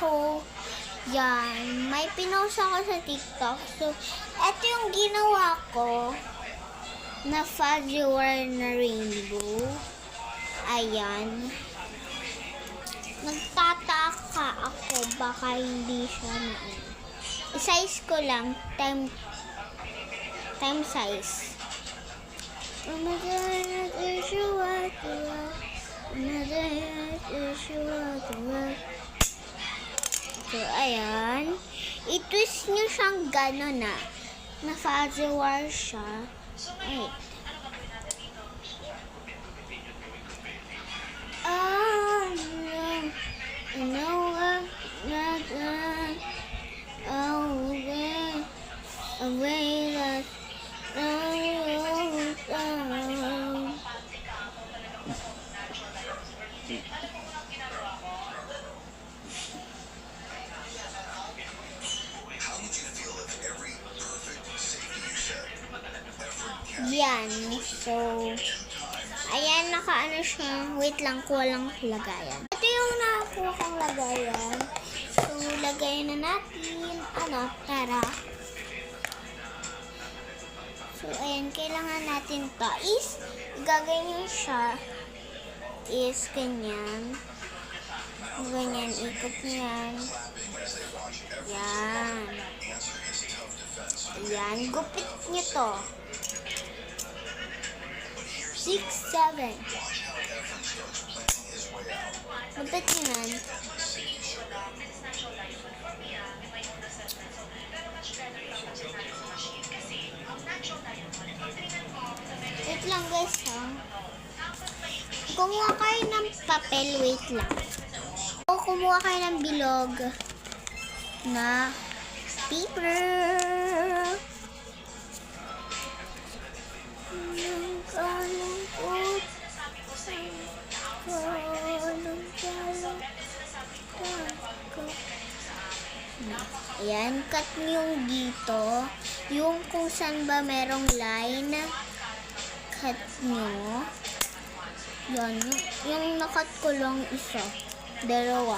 So, yan. May pinost ako sa TikTok. So, eto yung ginawa ko na fuzzy wire na rainbow. Ayan. Nagtataka ako baka hindi siya na i-size ko lang time size. So, ayan. I-twist nyo siyang gano'n na fuzzy wire siya. Ay. Yan. So, ayan, nakaano siya. Wait lang, kuha lang lagayan. Ito yung nakakuha kong lagayan. So, lagayan na natin. Tara. So, ayan, kailangan natin to. Gagawin siya. Ganyan. Ganyan, ikot niyan. Yan. Ayan, gupit niyo to. 6, 7. Gupit niyo yan. Wait lang guys ha. Kumuha kayo ng papel, wait lang. O kumuha kayo ng bilog na paper. Ayan, cut nyo yung dito. Yung kung saan ba merong line, cut nyo. Yan, yung nakat ko lang isa. Dalawa.